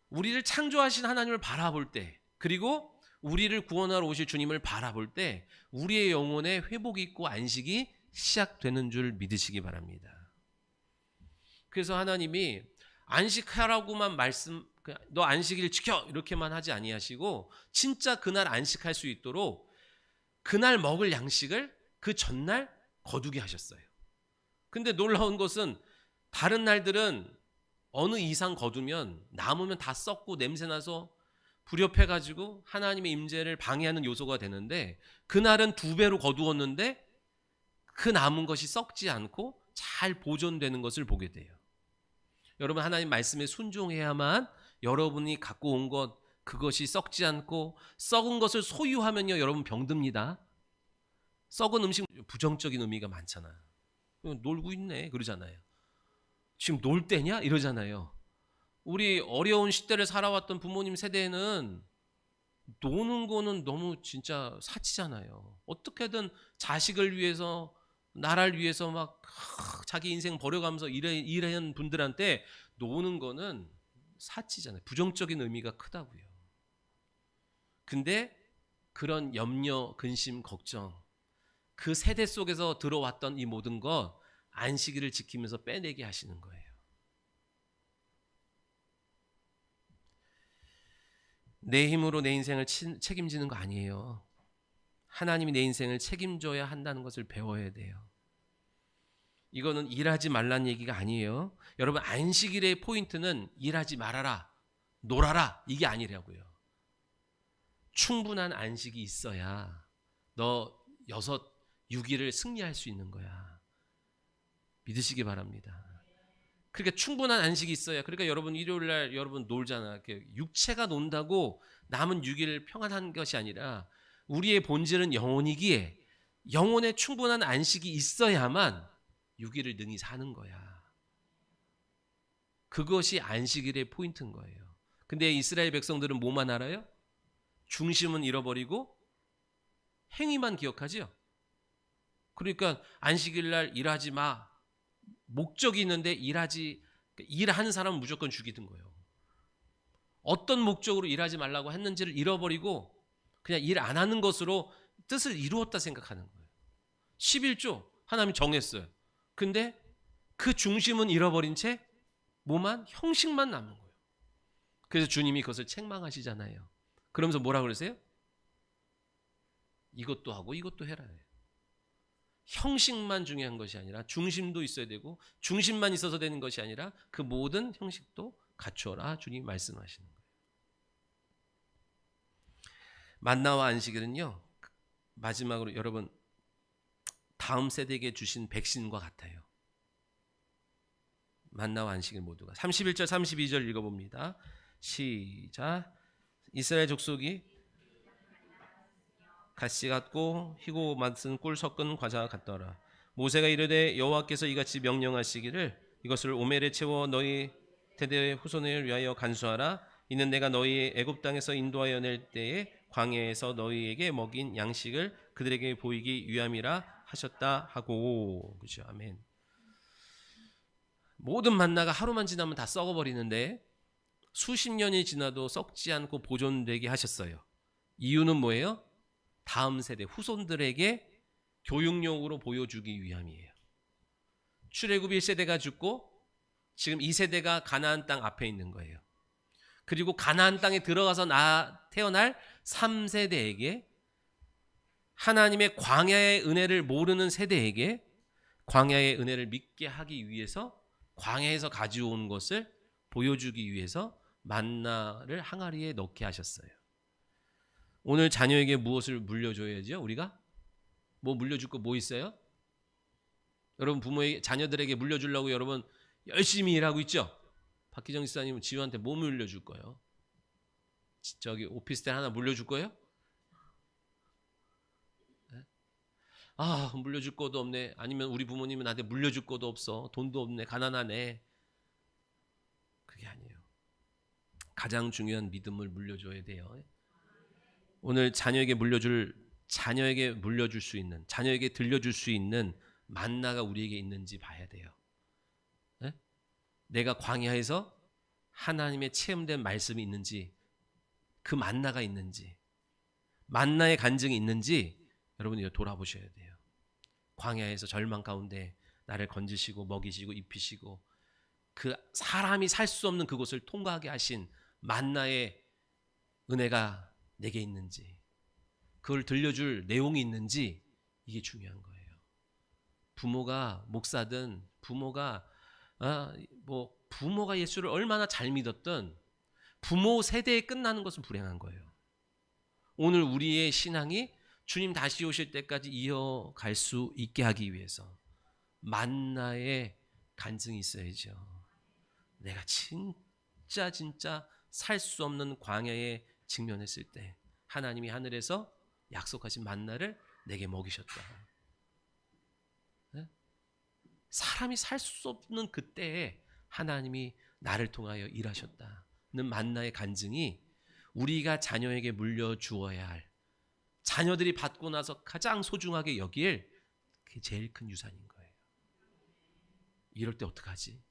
Speaker 1: 우리를 창조하신 하나님을 바라볼 때, 그리고 우리를 구원하러 오실 주님을 바라볼 때 우리의 영혼에 회복이 있고 안식이 시작되는 줄 믿으시기 바랍니다. 그래서 하나님이 안식하라고만 너 안식일 지켜 이렇게만 하지 아니하시고 진짜 그날 안식할 수 있도록 그날 먹을 양식을 그 전날 거두게 하셨어요. 근데 놀라운 것은 다른 날들은 어느 이상 거두면 남으면 다 썩고 냄새나서 불협해가지고 하나님의 임재를 방해하는 요소가 되는데 그날은 2배로 거두었는데 그 남은 것이 썩지 않고 잘 보존되는 것을 보게 돼요. 여러분 하나님 말씀에 순종해야만 여러분이 갖고 온 것 그것이 썩지 않고 썩은 것을 소유하면요 여러분 병듭니다. 썩은 음식 부정적인 의미가 많잖아요. 놀고 있네 그러잖아요. 지금 놀 때냐 이러잖아요. 우리 어려운 시대를 살아왔던 부모님 세대에는 노는 거는 너무 진짜 사치잖아요. 어떻게든 자식을 위해서 나라를 위해서 막 자기 인생 버려가면서 일하는 분들한테 노는 거는 사치잖아요. 부정적인 의미가 크다고요. 근데 그런 염려, 근심, 걱정 그 세대 속에서 들어왔던 이 모든 것 안식일을 지키면서 빼내게 하시는 거예요. 내 힘으로 내 인생을 책임지는 거 아니에요. 하나님이 내 인생을 책임져야 한다는 것을 배워야 돼요. 이거는 일하지 말라는 얘기가 아니에요. 여러분 안식일의 포인트는 일하지 말아라, 놀아라 이게 아니라고요. 충분한 안식이 있어야 너 6일을 승리할 수 있는 거야. 믿으시기 바랍니다. 그러니까 충분한 안식이 있어야. 그러니까 여러분 일요일 날 여러분 놀잖아. 육체가 논다고 남은 6일 평안한 것이 아니라 우리의 본질은 영혼이기에 영혼에 충분한 안식이 있어야만 6일을 능히 사는 거야. 그것이 안식일의 포인트인 거예요. 근데 이스라엘 백성들은 뭐만 알아요? 중심은 잃어버리고 행위만 기억하죠. 그러니까 안식일 날 일하지 마. 목적이 있는데 일하는 사람은 무조건 죽이는 거예요. 어떤 목적으로 일하지 말라고 했는지를 잃어버리고 그냥 일 안 하는 것으로 뜻을 이루었다 생각하는 거예요. 11조 하나님이 정했어요. 근데 그 중심은 잃어버린 채 뭐만 형식만 남은 거예요. 그래서 주님이 그것을 책망하시잖아요. 그러면서 뭐라 그러세요? 이것도 하고 이것도 해라. 형식만 중요한 것이 아니라 중심도 있어야 되고 중심만 있어서 되는 것이 아니라 그 모든 형식도 갖추어라 주님 말씀하시는 거예요. 만나와 안식일은요 마지막으로 여러분 다음 세대에게 주신 백신과 같아요. 만나와 안식일 모두가 31절 32절 읽어봅니다. 시작. 이스라엘 족속이 가시 같고 희고 맛은 꿀 섞은 과자와 같더라. 모세가 이르되 여호와께서 이같이 명령하시기를 이것을 오멜에 채워 너희 대대 후손을 위하여 간수하라. 이는 내가 너희 애굽 땅에서 인도하여 낼 때에 광야에서 너희에게 먹인 양식을 그들에게 보이기 위함이라 하셨다 하고. 그렇죠. 아멘. 모든 만나가 하루만 지나면 다 썩어버리는데 수십 년이 지나도 썩지 않고 보존되게 하셨어요. 이유는 뭐예요? 다음 세대 후손들에게 교육용으로 보여주기 위함이에요. 출애굽 1세대가 죽고 지금 2세대가 가나안 땅 앞에 있는 거예요. 그리고 가나안 땅에 들어가서 태어날 3세대에게 하나님의 광야의 은혜를 모르는 세대에게 광야의 은혜를 믿게 하기 위해서 광야에서 가져온 것을 보여주기 위해서 만나를 항아리에 넣게 하셨어요. 오늘 자녀에게 무엇을 물려줘야죠? 우리가? 뭐 물려줄 거 뭐 있어요? 여러분 부모에게 자녀들에게 물려주려고 여러분 열심히 일하고 있죠? 박기정 집사님은 지우한테 뭐 물려줄 거예요? 저기 오피스텔 하나 물려줄 거예요? 아, 물려줄 것도 없네. 아니면 우리 부모님은 나한테 물려줄 것도 없어. 돈도 없네. 가난하네. 그게 아니에요. 가장 중요한 믿음을 물려줘야 돼요. 오늘 자녀에게 물려줄 수 있는, 자녀에게 들려줄 수 있는 만나가 우리에게 있는지 봐야 돼요. 네? 내가 광야에서 하나님의 체험된 말씀이 있는지, 그 만나가 있는지, 만나의 간증이 있는지 여러분이 돌아보셔야 돼요. 광야에서 절망 가운데 나를 건지시고 먹이시고 입히시고 그 사람이 살 수 없는 그곳을 통과하게 하신 만나의 은혜가 내게 있는지, 그걸 들려줄 내용이 있는지, 이게 중요한 거예요. 부모가 목사든 부모가 예수를 얼마나 잘 믿었든 부모 세대에 끝나는 것은 불행한 거예요. 오늘 우리의 신앙이 주님 다시 오실 때까지 이어갈 수 있게 하기 위해서 만나의 간증이 있어야죠. 내가 진짜 살 수 없는 광야에 직면했을 때 하나님이 하늘에서 약속하신 만나를 내게 먹이셨다. 네? 사람이 살 수 없는 그때에 하나님이 나를 통하여 일하셨다는 만나의 간증이 우리가 자녀에게 물려주어야 할, 자녀들이 받고 나서 가장 소중하게 여길 그게 제일 큰 유산인 거예요. 이럴 때 어떡하지?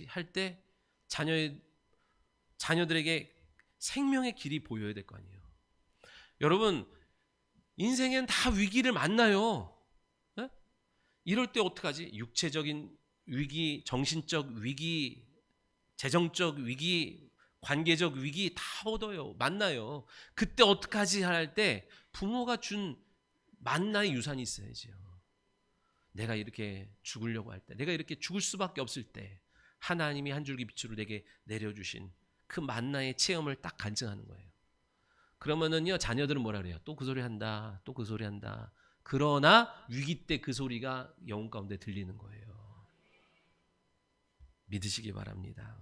Speaker 1: 할 때 자녀들에게 생명의 길이 보여야 될 거 아니에요. 여러분, 인생엔 다 위기를 만나요. 네? 이럴 때 어떡하지? 육체적인 위기, 정신적 위기, 재정적 위기, 관계적 위기 다 얻어요. 만나요. 그때 어떡하지? 할 때 부모가 준 만나의 유산이 있어야죠. 내가 이렇게 죽으려고 할 때, 내가 이렇게 죽을 수밖에 없을 때 하나님이 한 줄기 빛으로 내게 내려주신 그 만나의 체험을 딱 간증하는 거예요. 그러면은요, 자녀들은 뭐라 그래요? 또 그 소리 한다. 또 그 소리 한다. 그러나 위기 때 그 소리가 영혼 가운데 들리는 거예요. 믿으시기 바랍니다.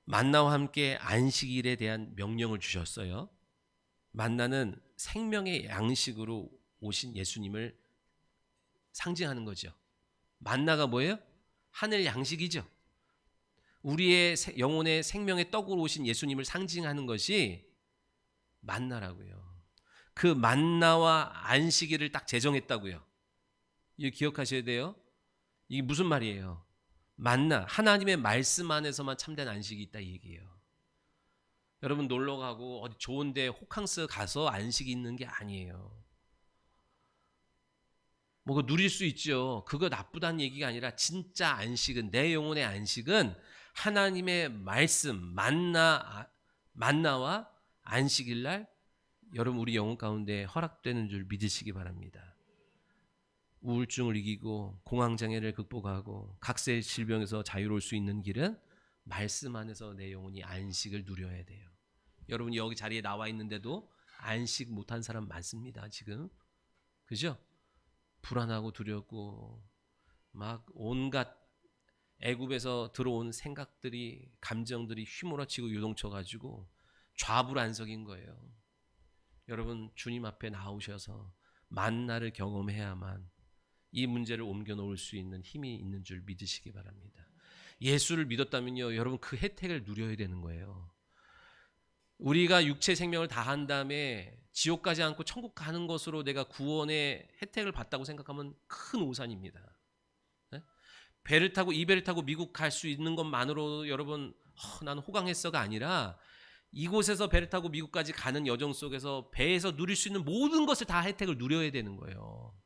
Speaker 1: 만나와 함께 안식일에 대한 명령을 주셨어요. 만나는 생명의 양식으로 오신 예수님을 상징하는 거죠. 만나가 뭐예요? 하늘 양식이죠. 우리의 영혼의 생명의 떡으로 오신 예수님을 상징하는 것이 만나라고요. 그 만나와 안식일을 딱 제정했다고요. 이거 기억하셔야 돼요. 이게 무슨 말이에요? 만나, 하나님의 말씀 안에서만 참된 안식이 있다 이 얘기예요. 여러분 놀러 가고 어디 좋은데 호캉스 가서 안식이 있는 게 아니에요. 뭐 누릴 수 있죠. 그거 나쁘다는 얘기가 아니라 진짜 안식은, 내 영혼의 안식은 하나님의 말씀, 만나와 안식일 날 여러분 우리 영혼 가운데 허락되는 줄 믿으시기 바랍니다. 우울증을 이기고 공황장애를 극복하고 각세 질병에서 자유로울 수 있는 길은 말씀 안에서 내 영혼이 안식을 누려야 돼요. 여러분이 여기 자리에 나와 있는데도 안식 못한 사람 많습니다. 지금 그죠? 불안하고 두렵고 막 온갖 애굽에서 들어온 생각들이, 감정들이 휘몰아치고 요동쳐가지고 좌불안석인 거예요. 여러분 주님 앞에 나오셔서 만나를 경험해야만 이 문제를 옮겨놓을 수 있는 힘이 있는 줄 믿으시기 바랍니다. 예수를 믿었다면요, 여러분 그 혜택을 누려야 되는 거예요. 우리가 육체 생명을 다한 다음에 지옥 가지 않고 천국 가는 것으로 내가 구원의 혜택을 받다고 생각하면 큰 오산입니다. 네? 배를 타고 이배를 타고 미국 갈 수 있는 것만으로 여러분 나는 호강했어가 아니라 이곳에서 배를 타고 미국까지 가는 여정 속에서 배에서 누릴 수 있는 모든 것을 다 혜택을 누려야 되는 거예요.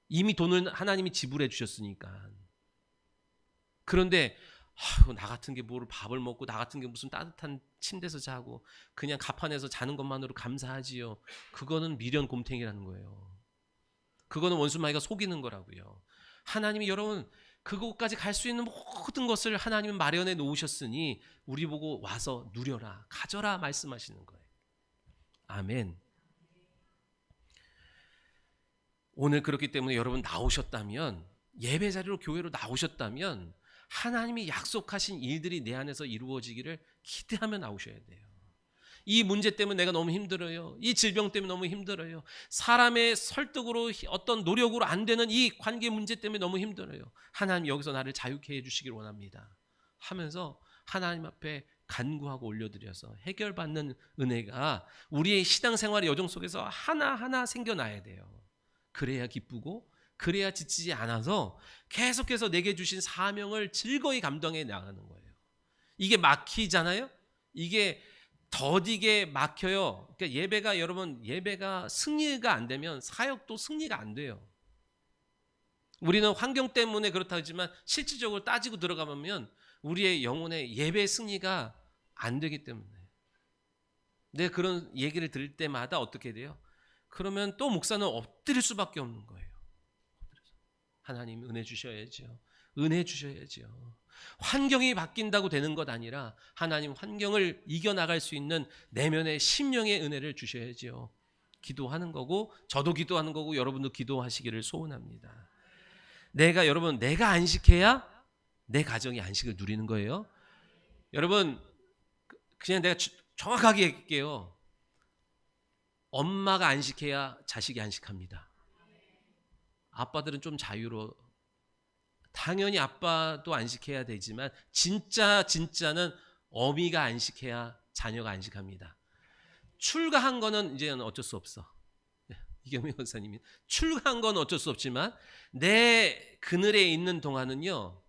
Speaker 1: 이미 돈을 하나님이 지불해 주셨으니까. 그런데 나 같은 게 뭘 밥을 먹고 나 같은 게 무슨 따뜻한 침대에서 자고 그냥 가판에서 자는 것만으로 감사하지요. 그거는 미련 곰탱이라는 거예요. 그거는 원수마귀가 속이는 거라고요. 하나님이 여러분 그곳까지 갈 수 있는 모든 것을 하나님은 마련해 놓으셨으니 우리 보고 와서 누려라, 가져라 말씀하시는 거예요. 아멘. 오늘 그렇기 때문에 여러분 나오셨다면, 예배 자리로 교회로 나오셨다면 하나님이 약속하신 일들이 내 안에서 이루어지기를 기대하며 나오셔야 돼요. 이 문제 때문에 내가 너무 힘들어요. 이 질병 때문에 너무 힘들어요. 사람의 설득으로 어떤 노력으로 안 되는 이 관계 문제 때문에 너무 힘들어요. 하나님 여기서 나를 자유케 해주시길 원합니다 하면서 하나님 앞에 간구하고 올려드려서 해결받는 은혜가 우리의 신앙생활의 여정 속에서 하나하나 생겨나야 돼요. 그래야 기쁘고 그래야 지치지 않아서 계속해서 내게 주신 사명을 즐거이 감당해 나가는 거예요. 이게 막히잖아요. 이게 더디게 막혀요. 그러니까 예배가 여러분 예배가 승리가 안 되면 사역도 승리가 안 돼요. 우리는 환경 때문에 그렇다 하지만 실질적으로 따지고 들어가면 우리의 영혼의 예배 승리가 안 되기 때문에 내가 그런 얘기를 들을 때마다 어떻게 돼요? 그러면 또 목사는 엎드릴 수밖에 없는 거예요. 하나님 은혜 주셔야죠. 은혜 주셔야죠. 환경이 바뀐다고 되는 것 아니라 하나님 환경을 이겨나갈 수 있는 내면의 심령의 은혜를 주셔야죠. 기도하는 거고 저도 기도하는 거고 여러분도 기도하시기를 소원합니다. 여러분 내가 안식해야 내 가정이 안식을 누리는 거예요. 여러분 그냥 내가 정확하게 얘기할게요. 엄마가 안식해야 자식이 안식합니다. 아빠들은 좀 자유로 당연히 아빠도 안식해야 되지만 진짜는 어미가 안식해야 자녀가 안식합니다. 출가한 거는 이제는 어쩔 수 없어. 이경미 권사님이 출가한 건 어쩔 수 없지만 내 그늘에 있는 동안은요.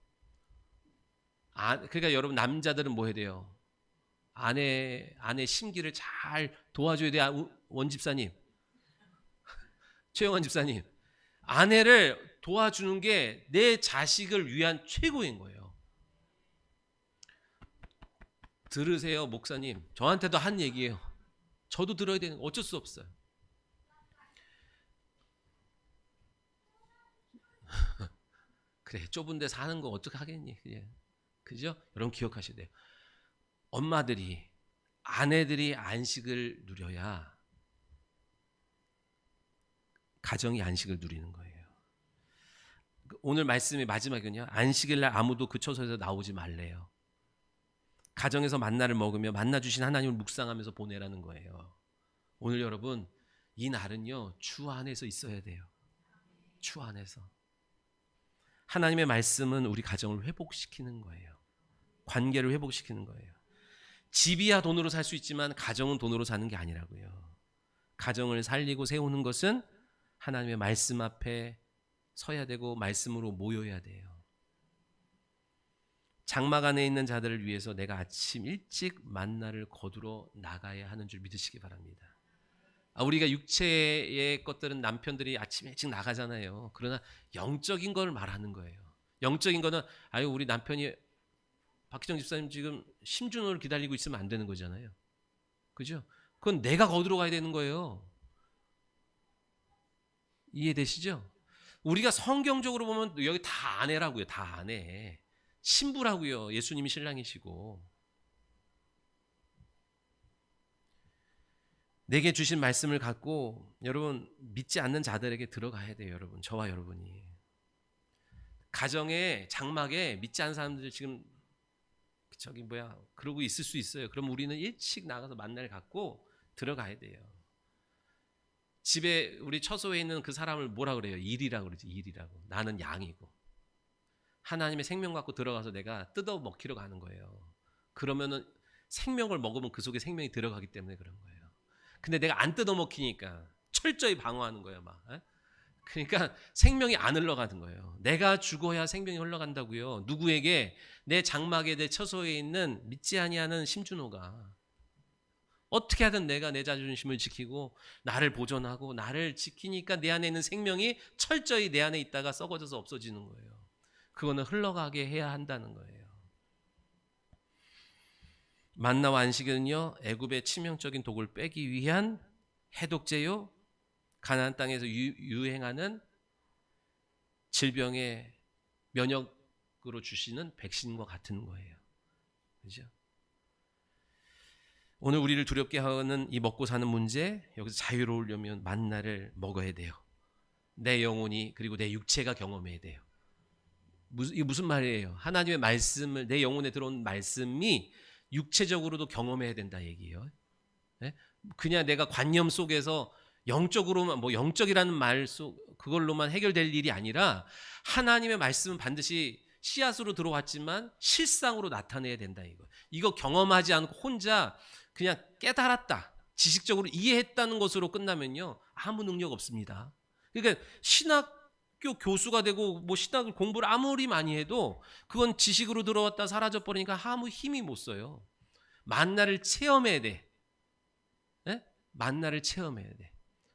Speaker 1: 그러니까 여러분 남자들은 뭐 해야 돼요? 아내 심기를 잘 도와줘야 돼요. 원집사님, 최영원 집사님, 아내를 도와주는 게 내 자식을 위한 최고인 거예요. 들으세요, 목사님. 저한테도 한 얘기예요. 저도 들어야 되는 어쩔 수 없어요. 그래, 좁은 데 사는 거 어떻게 하겠니? 그죠? 여러분 기억하셔야 돼요. 엄마들이 아내들이 안식을 누려야 가정이 안식을 누리는 거예요. 오늘 말씀의 마지막은요. 안식일 날 아무도 그 처소에서 나오지 말래요. 가정에서 만나를 먹으며 만나 주신 하나님을 묵상하면서 보내라는 거예요. 오늘 여러분 이 날은요. 주 안에서 있어야 돼요. 주 안에서. 하나님의 말씀은 우리 가정을 회복시키는 거예요. 관계를 회복시키는 거예요. 집이야 돈으로 살 수 있지만 가정은 돈으로 사는 게 아니라고요. 가정을 살리고 세우는 것은 하나님의 말씀 앞에 서야 되고 말씀으로 모여야 돼요. 장막 안에 있는 자들을 위해서 내가 아침 일찍 만나를 거두러 나가야 하는 줄 믿으시기 바랍니다. 우리가 육체의 것들은 남편들이 아침 일찍 나가잖아요. 그러나 영적인 걸 말하는 거예요. 영적인 거는 우리 남편이 박희정 집사님 지금 심준호를 기다리고 있으면 안 되는 거잖아요. 그죠? 그건 내가 거두러 가야 되는 거예요. 이해되시죠? 우리가 성경적으로 보면 여기 다 아내라고요. 다 아내. 신부라고요. 예수님이 신랑이시고. 내게 주신 말씀을 갖고 여러분 믿지 않는 자들에게 들어가야 돼요. 여러분. 저와 여러분이. 가정에 장막에 믿지 않는 사람들 지금 그러고 있을 수 있어요. 그럼 우리는 일찍 나가서 만날 갖고 들어가야 돼요. 집에 우리 처소에 있는 그 사람을 뭐라 그래요? 일이라고 그러지. 일이라고. 나는 양이고. 하나님의 생명 갖고 들어가서 내가 뜯어 먹히러 가는 거예요. 그러면은 생명을 먹으면 그 속에 생명이 들어가기 때문에 그런 거예요. 근데 내가 안 뜯어 먹히니까 철저히 방어하는 거예요, 막. 그러니까 생명이 안 흘러가는 거예요. 내가 죽어야 생명이 흘러간다고요. 누구에게? 내 장막에 내 처소에 있는 믿지 아니하는 심준호가. 어떻게 하든 내가 내 자존심을 지키고 나를 보존하고 나를 지키니까 내 안에 있는 생명이 철저히 내 안에 있다가 썩어져서 없어지는 거예요. 그거는 흘러가게 해야 한다는 거예요. 만나와 안식은요, 애굽의 치명적인 독을 빼기 위한 해독제요, 가나안 땅에서 유행하는 질병의 면역으로 주시는 백신과 같은 거예요. 그죠? 오늘 우리를 두렵게 하는 이 먹고 사는 문제, 여기서 자유로우려면 만나를 먹어야 돼요. 내 영혼이 그리고 내 육체가 경험해야 돼요. 이게 무슨 말이에요? 하나님의 말씀을, 내 영혼에 들어온 말씀이 육체적으로도 경험해야 된다 얘기예요. 네? 그냥 내가 관념 속에서 영적으로만, 뭐 영적이라는 말 그걸로만 해결될 일이 아니라 하나님의 말씀은 반드시 씨앗으로 들어왔지만 실상으로 나타내야 된다 이거 경험하지 않고 혼자 그냥 깨달았다, 지식적으로 이해했다는 것으로 끝나면요 아무 능력 없습니다. 그러니까 신학교 교수가 되고 뭐 신학을 공부를 아무리 많이 해도 그건 지식으로 들어왔다 사라져 버리니까 아무 힘이 못 써요. 만나를 체험해야 돼. 네? 만나를 체험해야 돼.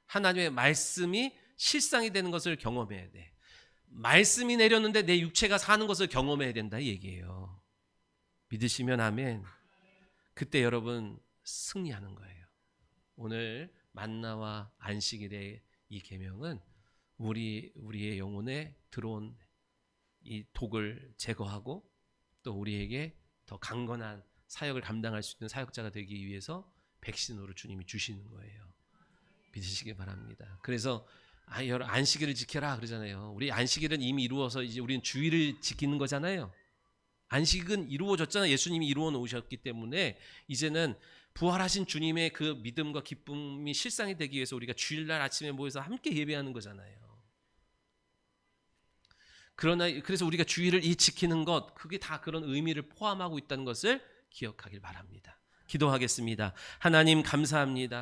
Speaker 1: 하나님의 말씀이 실상이 되는 것을 경험해야 돼. 말씀이 내렸는데 내 육체가 사는 것을 경험해야 된다 이 얘기예요. 믿으시면 아멘. 그때 여러분 승리하는 거예요. 오늘 만나와 안식일의 이 계명은 우리의 영혼에 들어온 이 독을 제거하고 또 우리에게 더 강건한 사역을 감당할 수 있는 사역자가 되기 위해서 백신으로 주님이 주시는 거예요. 믿으시기 바랍니다. 그래서 여러분 안식일을 지켜라 그러잖아요. 우리 안식일은 이미 이루어서 이제 우리는 주일을 지키는 거잖아요. 안식은 이루어졌잖아요. 예수님이 이루어 놓으셨기 때문에 이제는 부활하신 주님의 그 믿음과 기쁨이 실상이 되기 위해서 우리가 주일날 아침에 모여서 함께 예배하는 거잖아요. 그래서 우리가 주일을 지키는 것, 그게 다 그런 의미를 포함하고 있다는 것을 기억하길 바랍니다. 기도하겠습니다. 하나님 감사합니다.